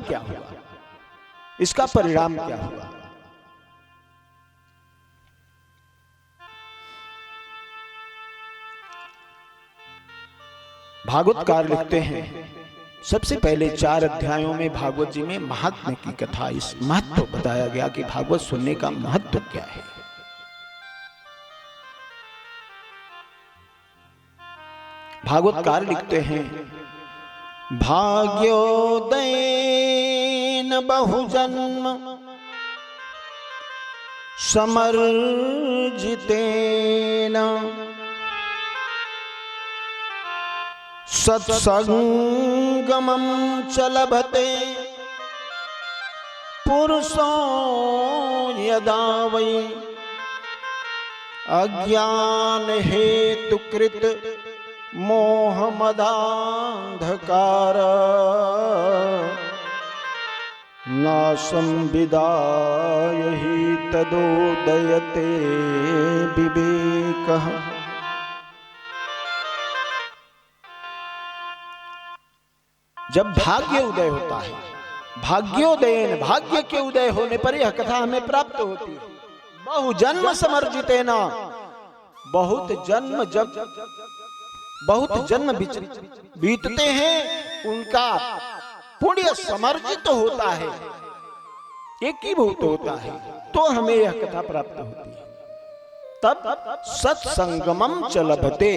क्या हुआ, इसका परिणाम क्या हुआ। भागवतकार लिखते हैं, सबसे पहले 4 अध्यायों में भागवत जी में महात्म्य की कथा, इस महत्व बताया गया कि भागवत सुनने का महत्व क्या है। भागवतकार लिखते हैं, भाग्योदयेन बहुजन्म समर्जितेन सत्संगमं च लभते पुरुषो यदा वै अज्ञान हेतुकृत मोहमदान्धकार नाशं विदाय हि तदोदयते विवेकः। जब भाग्य उदय होता है, भाग्योदयन, भाग्य के उदय होने पर यह कथा हमें प्राप्त होती है। बहुजन्म समर्जितेन, बहुत जन्म बीतते हैं, उनका पुण्य समर्जित होता है, एकीभूत होता है, तो हमें यह कथा प्राप्त होती है। तब सत्संगमं च लभते,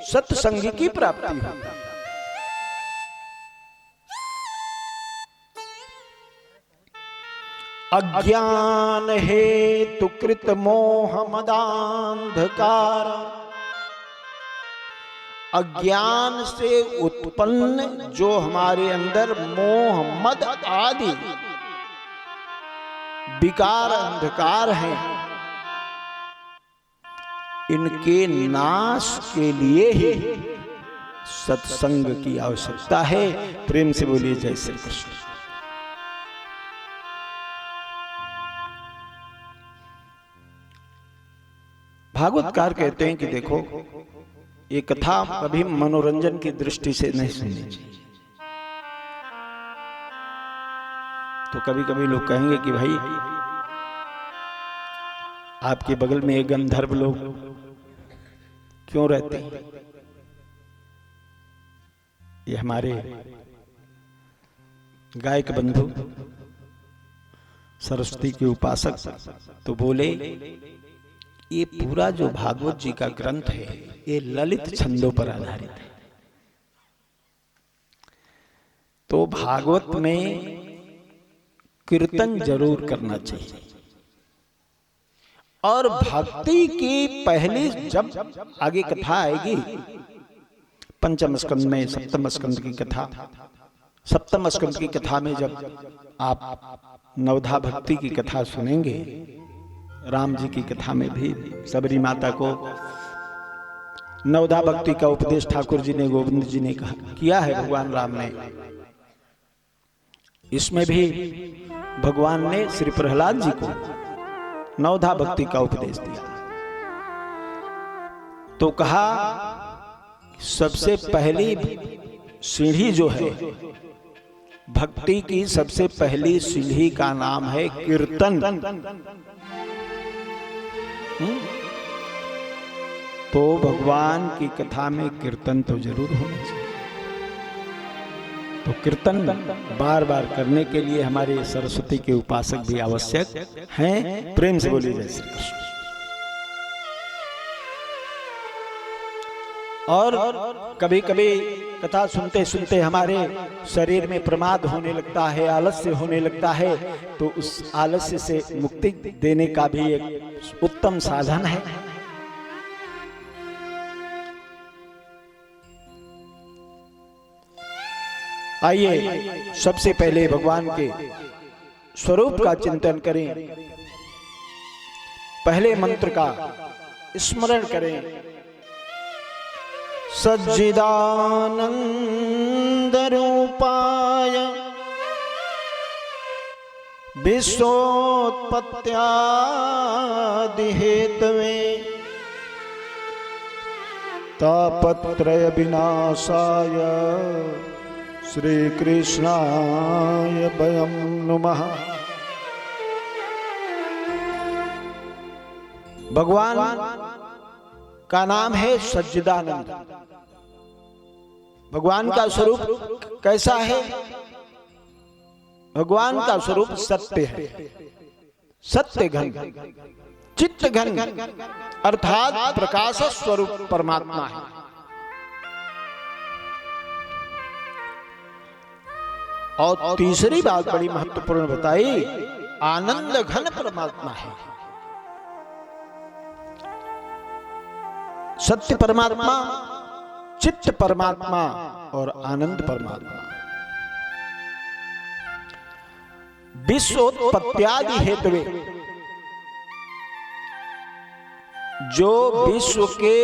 सत्संग की प्राप्ति होती है। अज्ञान हेतु कृत मोह मदांधकार, अज्ञान से उत्पन्न जो हमारे अंदर मोह मद आदि विकार अंधकार हैं, इनके नाश के लिए ही सत्संग की आवश्यकता है। प्रेम से बोलिए जय श्री कृष्ण। भागवतकार कहते हैं कि देखो, ये कथा कभी मनोरंजन की दृष्टि से नहीं सुननी चाहिए। तो कभी कभी लोग कहेंगे कि भाई आपके बगल में एक गंधर्व लोग क्यों रहते हैं? ये हमारे गायक बंधु सरस्वती के उपासक तो बोले, ये पूरा जो भागवत जी का ग्रंथ है ये ललित छंदों पर आधारित है, तो भागवत में कीर्तन जरूर करना चाहिए। और भक्ति की पहली, जब आगे कथा आएगी पंचम स्कंद में, सप्तम स्कंद की कथा, सप्तम स्कंद की कथा में जब आप नवधा भक्ति की कथा सुनेंगे, राम जी की कथा में भी सबरी माता को नवधा भक्ति का उपदेश ठाकुर जी ने, गोविंद जी ने किया है, भगवान राम ने। इसमें भी भगवान ने श्री प्रहलाद जी को नवधा भक्ति का उपदेश दिया। तो कहा सबसे पहली सीढ़ी जो है भक्ति की, सबसे पहली सीढ़ी का नाम है कीर्तन। तो भगवान की कथा में कीर्तन तो जरूर होना चाहिए। तो कीर्तन बार बार करने के लिए हमारे सरस्वती के उपासक भी आवश्यक हैं। प्रेम से बोलिए जय श्री कृष्ण। और कभी कभी कथा सुनते सुनते हमारे शरीर में प्रमाद होने लगता है, आलस्य होने लगता है, तो उस आलस्य से मुक्ति देने का भी एक उत्तम साधन है। आइए सबसे पहले भगवान के स्वरूप का चिंतन करें, पहले मंत्र का स्मरण करें। सच्चिदानंद रूपाय विश्वोत्पत्त्यादि हेतवे तापत्रय विनाशाय श्री कृष्णाय वयं नुमः। भगवान का नाम है सच्चिदानंद। भगवान का स्वरूप कैसा है? भगवान का स्वरूप सत्य है, सत्य घन, चित्त घन, अर्थात प्रकाश स्वरूप परमात्मा है। और तीसरी बात बड़ी महत्वपूर्ण बताई, आनंद घन परमात्मा है। सत्य परमात्मा, चित्त परमात्मा और आनंद परमात्मा। विश्वोत्पत्त्यादि हेतुवे, जो विश्व के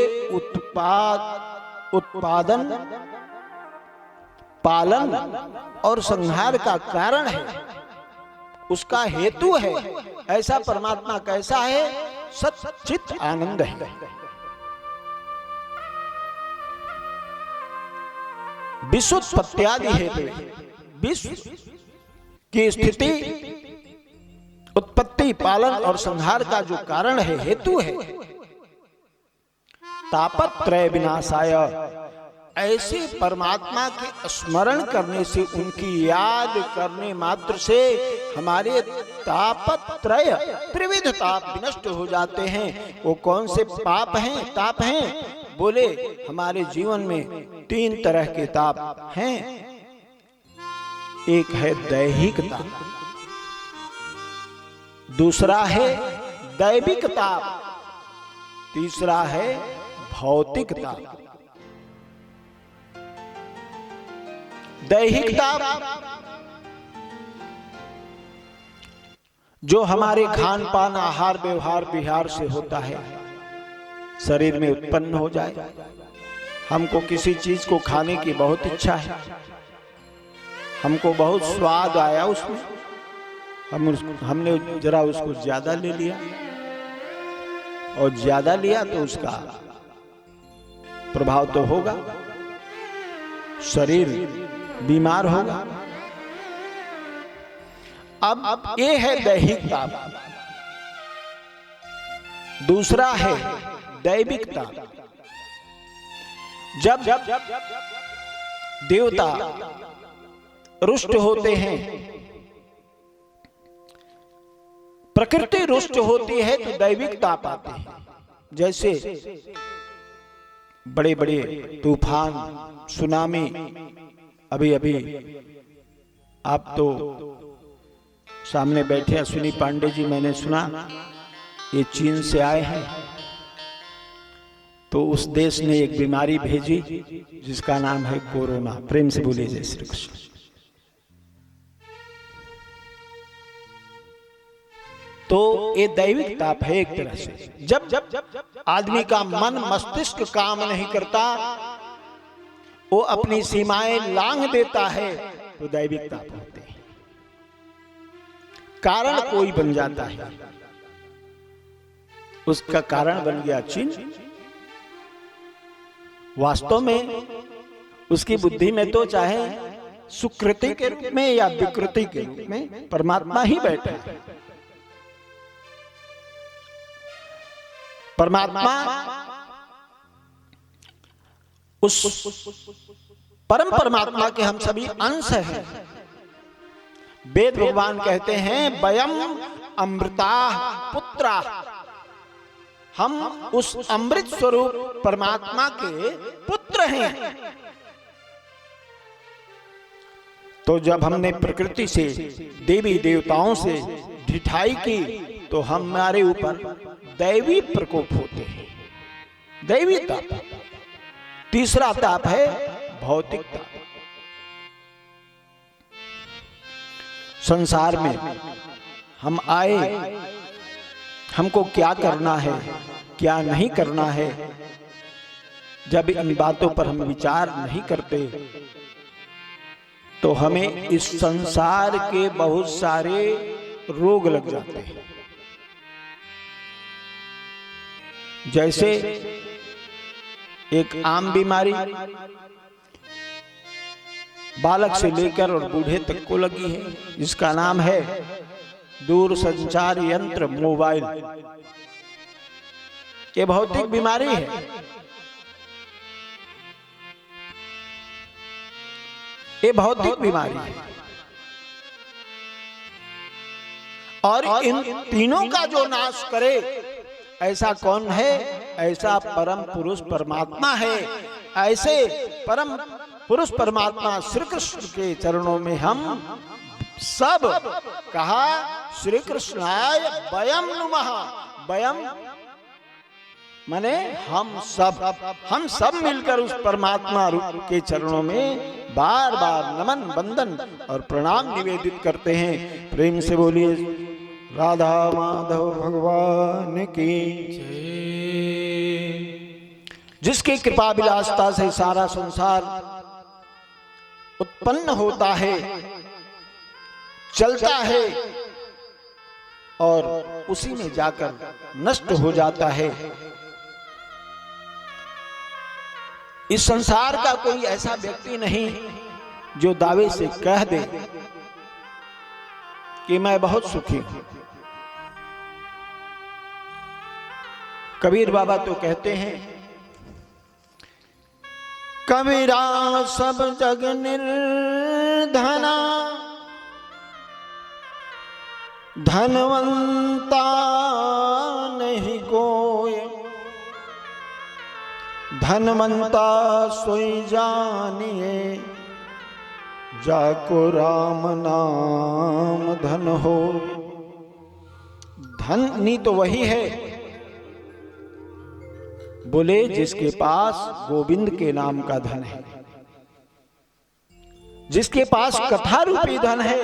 उत्पादन, पालन और संहार का कारण है, उसका हेतु है, ऐसा परमात्मा कैसा है? सच्चित आनंद है। विश्वोत्पत्त्यादि हेतु, विश्व की स्थिति, उत्पत्ति, पालन और संहार का जो कारण है, हेतु है। तापत्रय विनाशाय, ऐसे परमात्मा के स्मरण करने से, उनकी याद करने मात्र से हमारे तापत्रय, त्रिविध ताप विनष्ट हो जाते हैं। वो कौन से पाप हैं, ताप हैं? बोले हमारे जीवन में तीन तरह के ताप हैं। एक है दैहिक ताप, दूसरा है दैविक ताप, तीसरा है भौतिक ताप। दैहिक ताप जो हमारे खान पान, आहार व्यवहार विहार से होता है, शरीर में उत्पन्न हो जाए। हमको किसी चीज को खाने की बहुत इच्छा है, हमको बहुत स्वाद आया उसमें, हमने जरा उसको ज्यादा ले लिया, और ज्यादा लिया तो उसका प्रभाव तो होगा, शरीर बीमार होगा। अब ये है दैहिक ताप। दूसरा है दैविक ताप। जब देवता रुष्ट होते हैं, प्रकृति रुष्ट होती है, तो दैविक ताप आते हैं। जैसे बड़े बड़े तूफान, सुनामी। अभी अभी आप तो सामने बैठे अश्विनी पांडे जी, मैंने सुना ये चीन से आए हैं, तो उस देश ने एक बीमारी भेजी जिसका नाम है कोरोना। प्रेम से बोलिए जय श्री कृष्ण। तो ये दैविक ताप है एक तरह से। जब आदमी का मन, मस्तिष्क काम नहीं करता, वो अपनी सीमाएं लांघ देता है, तो दैविक ताप होते हैं। कारण कोई बन जाता है, उसका कारण बन गया चीन। वास्तव में उसकी बुद्धि में तो चाहे सुकृति के रूप में या विकृति के रूप में परमात्मा ही बैठा है। परमात्मा उस परम परमात्मा के हम सभी अंश हैं। वेद भगवान कहते हैं वयम अमृता पुत्रा, हम उस अमृत स्वरूप परमात्मा के पुत्र हैं। तो जब हमने प्रकृति से, देवी देवताओं से ढिठाई की, तो हमारे ऊपर दैवी प्रकोप होते हैं, दैवी ताप। तीसरा ताप है भौतिक ताप। संसार में हम आए, हमको क्या करना है, क्या नहीं करना है, जब इन बातों पर हम विचार नहीं करते, तो हमें इस संसार के बहुत सारे रोग लग जाते हैं। जैसे एक आम बीमारी, बालक से लेकर और बूढ़े तक को लगी है, जिसका नाम है दूरसंचार यंत्र मोबाइल। ये भौतिक बीमारी है। ये भौतिक बीमारी है और इन तीनों का जो नाश करे ऐसा कौन है? ऐसा परम पुरुष परमात्मा है। ऐसे परम पुरुष परमात्मा श्री कृष्ण के चरणों में हम सब कहा श्री कृष्णाय वयम नुमः। वयम माने हम सब मिलकर उस परमात्मा रूप के चरणों में बार बार नमन वंदन और प्रणाम निवेदित करते हैं। प्रेम से बोलिए राधा माधव भगवान की जय। जिसकी कृपा विलासता से सारा संसार उत्पन्न होता है, चलता है और उसी में जाकर नष्ट हो जाता है। इस संसार का कोई ऐसा व्यक्ति नहीं जो दावे से कह दे कि मैं बहुत सुखी हूं। कबीर बाबा तो कहते हैं, कबीरा सब जग निर्धना, धनवंता नहीं कोई, धनवंता सोई जानिए, जाको राम नाम धन हो। धनी तो वही है बोले जिसके पास गोविंद के नाम का धन है, जिसके पास कथा रूपी धन है,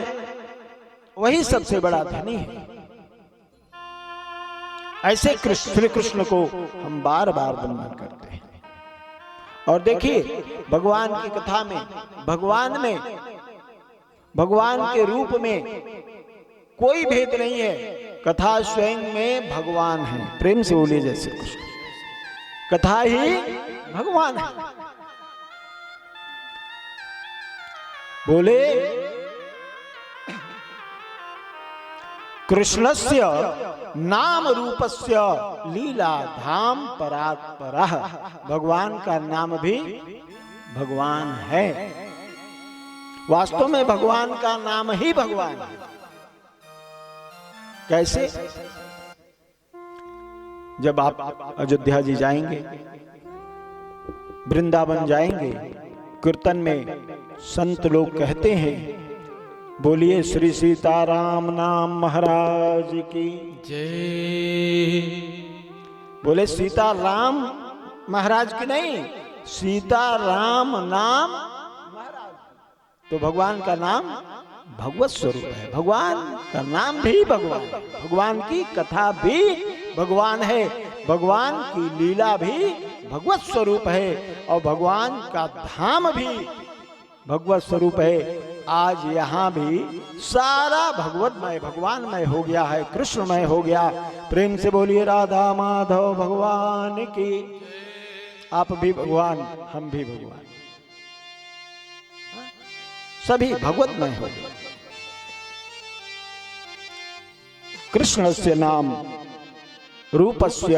वही सबसे बड़ा धनी है। ऐसे श्री कृष्ण को हम बार बार वंदन करते हैं। और देखिए भगवान की कथा में, भगवान के रूप में कोई भेद नहीं है। कथा स्वयं में भगवान है। प्रेम से बोलिए जय श्री कृष्ण। कथा ही भगवान है। बोले कृष्णस्य नाम रूपस्य लीला धाम परात्परः। भगवान का नाम भी भगवान है। वास्तव में भगवान का नाम ही भगवान है। कैसे? जब आप अयोध्या जी जाएंगे, वृंदावन जाएंगे, कीर्तन में संत लोग कहते हैं, बोलिए श्री सीताराम नाम महाराज की जय। बोले सीताराम महाराज की नहीं, सीताराम नाम महाराज। तो भगवान का नाम भगवत स्वरूप है। भगवान का नाम भी भगवान, भगवान की कथा भी भगवान है, भगवान की लीला भी भगवत स्वरूप है और भगवान का धाम भी भगवत स्वरूप है। आज यहाँ भी सारा भगवतमय भगवानमय हो गया है, कृष्णमय हो गया। प्रेम से बोलिए राधा माधव भगवान की। आप भी भगवान, हम भी भगवान, सभी भगवतमय हो गए। कृष्णस्य नाम रूपस्य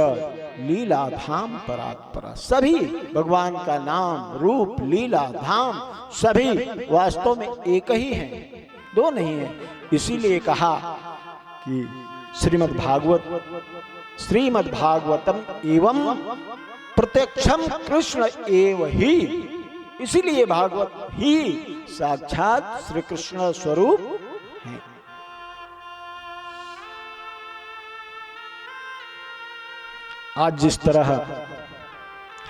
लीला धाम परात्परा। सभी भगवान का नाम, रूप, लीला, धाम सभी वास्तव में एक ही हैं, दो नहीं है। इसीलिए कहा कि श्रीमद् भागवतम एवं प्रत्यक्षम कृष्ण एव ही। इसीलिए भागवत ही साक्षात श्री कृष्ण स्वरूप है। आज जिस तरह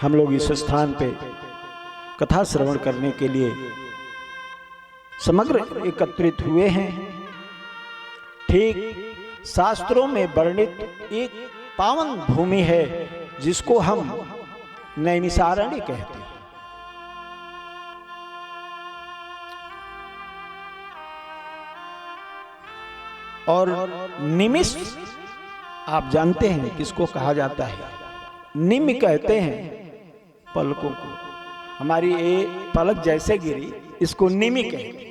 हम लोग इस स्थान पे कथा श्रवण करने के लिए समग्र एकत्रित हुए हैं, ठीक शास्त्रों में वर्णित एक पावन भूमि है जिसको हम नैमिषारण्य कहते हैं। और निमिष आप जानते हैं किसको कहा जाता है? निम्न कहते हैं पलकों को। हमारी ये पलक जैसे गिरी इसको निमि कहते।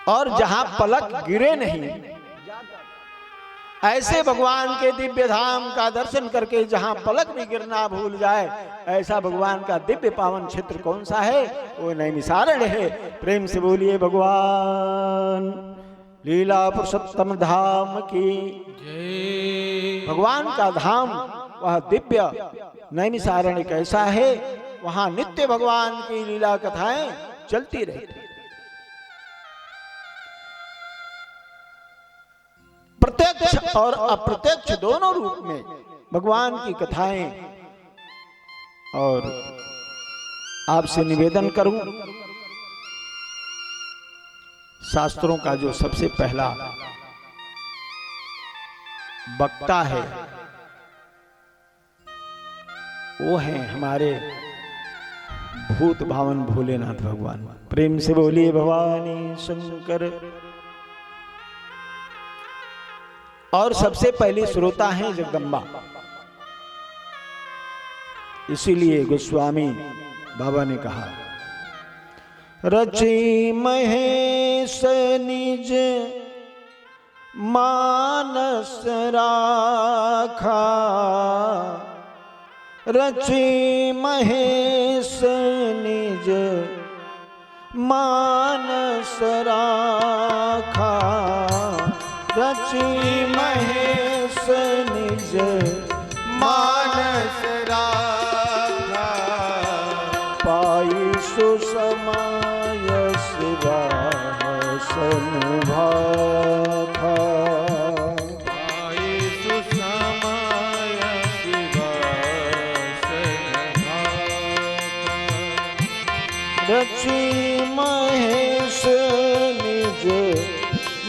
और जहां पलक गिरे नहीं, ऐसे भगवान के दिव्य धाम का दर्शन करके जहां पलक भी गिरना भूल जाए, ऐसा भगवान का दिव्य पावन क्षेत्र कौन सा है? वो नैमिषारण्य है। प्रेम से बोलिए भगवान लीला पुरुषोत्तम धाम की जय। भगवान का धाम वह दिव्य नैमिषारण्य कैसा है? वहां नित्य भगवान की लीला कथाएं चलती रहती, प्रत्यक्ष और अप्रत्यक्ष दोनों रूप में भगवान की कथाएं। और आपसे निवेदन करूं, शास्त्रों का जो सबसे पहला वक्ता है वो है हमारे भूत भावन भोलेनाथ भगवान। प्रेम से बोलिए भवानी शंकर। और सबसे पहली श्रोता है जगदम्बा। इसीलिए गोस्वामी बाबा ने कहा, रची महेश निज मानस राखा, रची महेश निज मानस राखा, रची महेश निज मानस राखा, पाई सुसमाय सिंहासन भाखा, पाई सुसमाय सिंहासन भाखा, रची महेश निज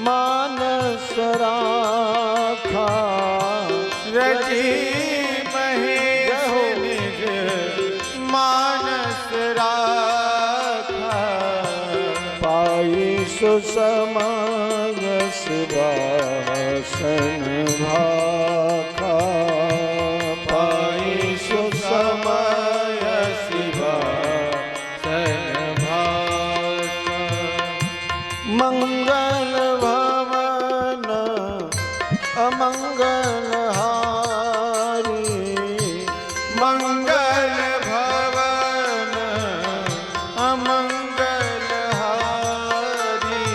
मानस राखा, रची महेश निज मानस राखा, पाई सुसमाय सिंहासन भाखा, पाई सुसमाय सिंहासन भाखा, मंगल अमंगल हारी, मंगल भवन अमंगल हारी,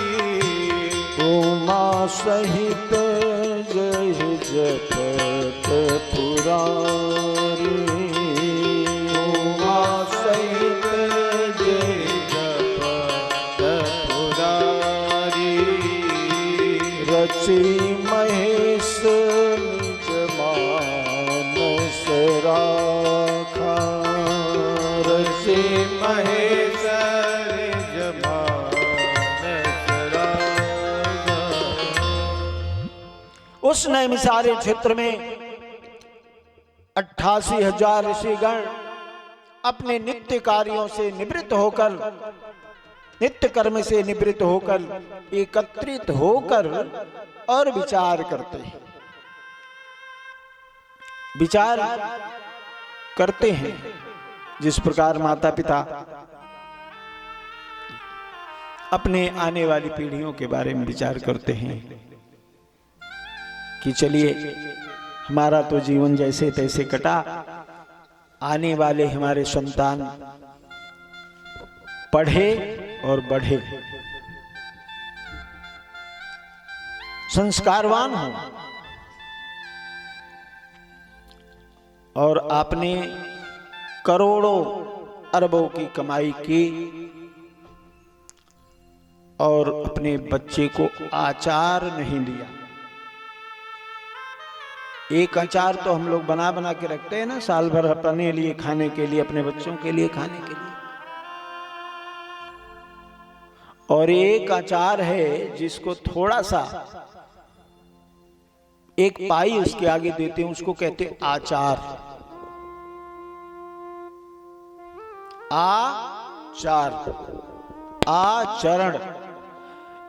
उमा सहित जय जपत पुरारी, उमा सहित जय जपत पुरारी, रची महेश निज मानस राखा, रची महेश निज मानस राखा। उस नैमिषारण्य क्षेत्र में 88,000 ऋषिगण अपने नित्य कार्यों से निवृत्त होकर, नित्य कर्म से निवृत्त होकर, एकत्रित होकर और विचार करते हैं, विचार करते हैं। जिस प्रकार माता पिता अपने आने वाली पीढ़ियों के बारे में विचार करते हैं कि चलिए हमारा तो जीवन जैसे तैसे कटा, आने वाले हमारे संतान पढ़े और बढ़े, संस्कारवान हो। और आपने करोड़ों अरबों की कमाई की और अपने बच्चे को आचार नहीं दिया। एक अचार तो हम लोग बना बना के रखते हैं ना, साल भर अपने लिए खाने के लिए, अपने बच्चों के लिए खाने के लिए। और एक अचार है जिसको थोड़ा सा एक पाई उसके आगे देते हैं, उसको कहते हैं आचार। आचार, आचरण,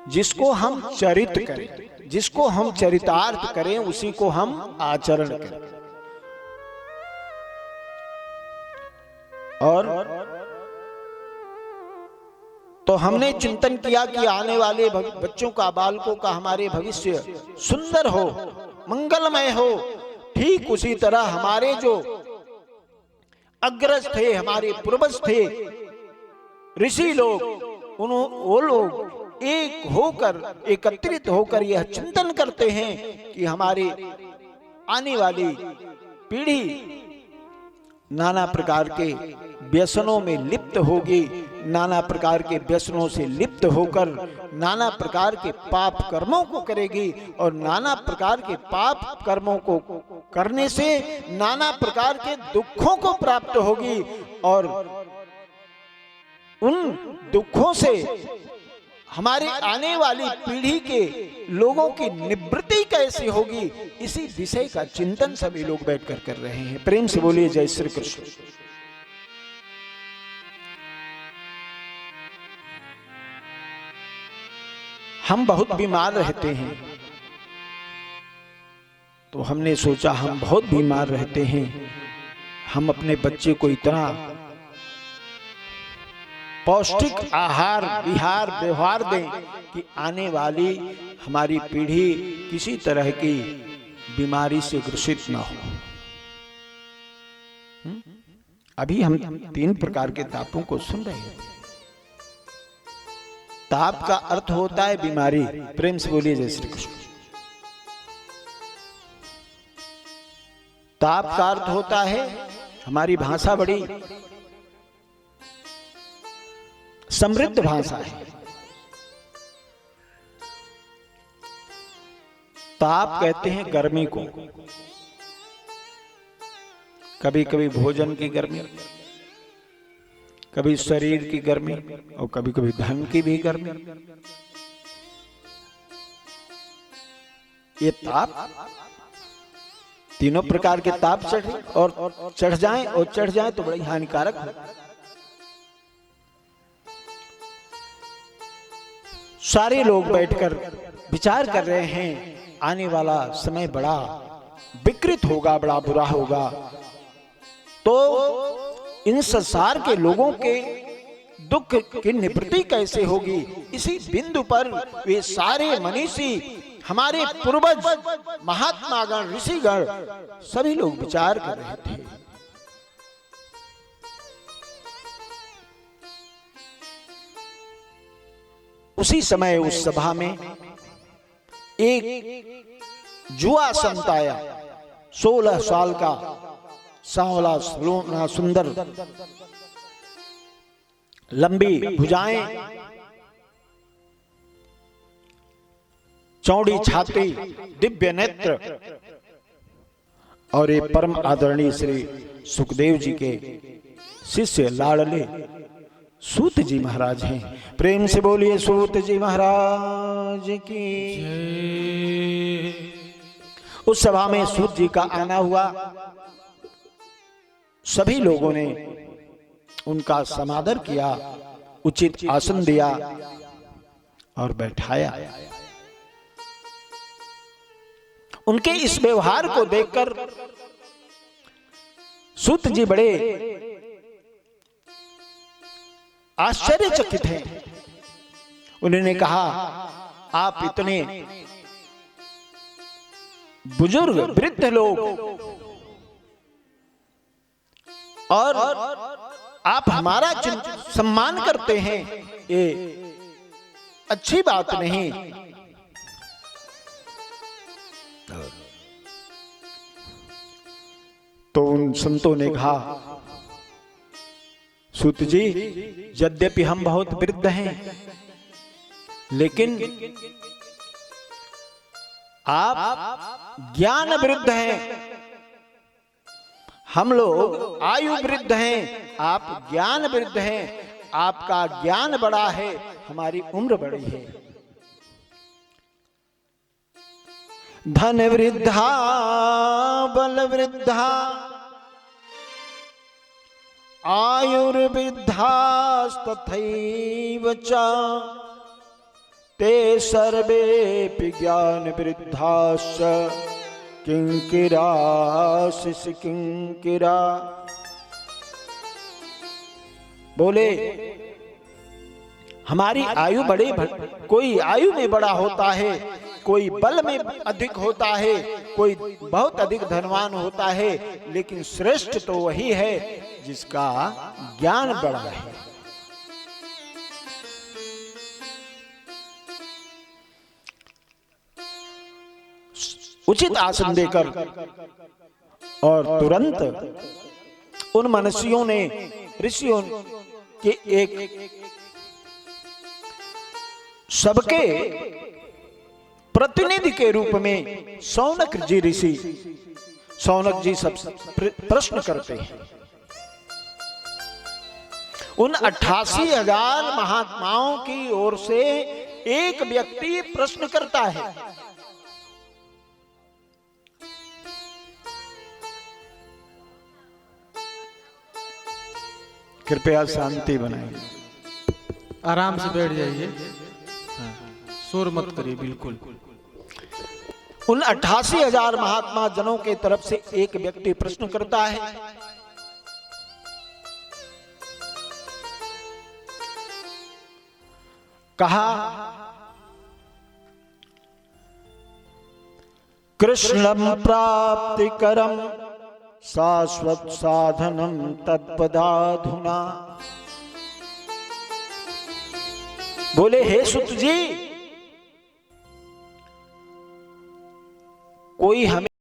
जिसको हम चरित करें, जिसको हम चरितार्थ करें, उसी को हम आचरण करें। और तो हमने चिंतन किया कि आने वाले बच्चों का, बालकों का हमारे भविष्य सुंदर हो, मंगलमय हो। ठीक उसी तरह हमारे जो अग्रज थे, हमारे पूर्वज थे, ऋषि लोग, वो लोग एक होकर, एकत्रित होकर यह चिंतन करते हैं कि हमारे आने वाली पीढ़ी नाना प्रकार के व्यसनों में लिप्त होगी, नाना प्रकार के व्यसनों से लिप्त होकर नाना प्रकार के पाप कर्मों को करेगी, और नाना प्रकार के पाप कर्मों को करने से नाना प्रकार के दुखों को प्राप्त होगी, और उन दुखों से हमारे आने वाली पीढ़ी के लोगों की निवृत्ति कैसे होगी, इसी विषय का चिंतन सभी लोग बैठकर कर रहे हैं। प्रेम से बोलिए जय श्री कृष्ण। हम बहुत बीमार रहते हैं, तो हमने सोचा हम बहुत बीमार रहते हैं, हम अपने बच्चे को इतना पौष्टिक आहार विहार व्यवहार दें कि आने वाली हमारी पीढ़ी किसी तरह की बीमारी से ग्रसित ना हो। अभी हम 3 प्रकार के तापों को सुन रहे हैं। ताप का अर्थ होता है बीमारी। प्रेम से बोलिए जय श्री कृष्ण। ताप का अर्थ होता है, हमारी भाषा बड़ी समृद्ध भाषा है। ताप कहते हैं गर्मी को, कभी कभी भोजन की गर्मी, कभी शरीर की गर्मी, और कभी कभी धन की भी गर्मी। ये ताप, तीनों प्रकार के ताप चढ़ जाएं तो बड़ी हानिकारक है। सारे लोग बैठकर विचार कर रहे हैं, आने वाला समय बड़ा विकृत होगा, बड़ा बुरा होगा, तो इन संसार के लोगों के दुख की निवृत्ति कैसे होगी। इसी बिंदु पर वे सारे मनीषी, हमारे पूर्वज, महात्मागण, ऋषिगण सभी लोग विचार कर रहे थे। उसी समय उस सभा में एक जुआ संत आया, 16 साल का, सांवला, सुंदर, लंबी भुजाएं, चौड़ी छाती, दिव्य नेत्र, और ये परम आदरणीय श्री सुखदेव जी के शिष्य लाडले सूत जी महाराज हैं। प्रेम से बोलिए सूत जी महाराज की। उस सभा में सूत जी का आना हुआ। सभी लोगों ने उनका समादर किया, उचित आसन दिया और बैठाया। उनके इस व्यवहार को देखकर सूत जी बड़े आश्चर्यचकित हैं। उन्होंने कहा, आप इतने बुजुर्ग वृद्ध लोग और आप हमारा सम्मान करते हैं, ये अच्छी बात नहीं। तो उन संतों ने कहा, सूत जी, यद्यपि हम बहुत वृद्ध हैं, लेकिन आप ज्ञान वृद्ध हैं। हम लोग आयु वृद्ध हैं, आप ज्ञान वृद्ध हैं। आपका ज्ञान बड़ा है, हमारी उम्र बड़ी है। धन वृद्धा बल वृद्धा आयुर्वृद्धास्तथैव च ते सर्वेऽपि ज्ञान वृद्धाश्च किंकिरा शिष्य किंकिरा। बोले, हमारी आयु कोई आयु में बड़ा होता है, कोई बल में अधिक होता है, कोई बहुत अधिक धनवान होता है, लेकिन श्रेष्ठ तो वही है जिसका ज्ञान बड़ा है। उचित आसन देकर और तुरंत उन मनुष्यों ने, ऋषियों के एक सबके प्रतिनिधि के रूप में शौनक जी ऋषि, शौनक जी सब प्रश्न करते हैं। उन 88,000 महात्माओं की ओर से एक व्यक्ति प्रश्न करता है। कृपया शांति बनाइए, आराम से बैठ जाइए, शोर मत करिए बिल्कुल। उन 88,000 महात्मा जनों के तरफ से एक व्यक्ति प्रश्न करता है, कहा कृष्णं प्राप्तिकरं शाश्वत साधनं तत्पदाधुना। बोले हे सुत जी, कोई हमें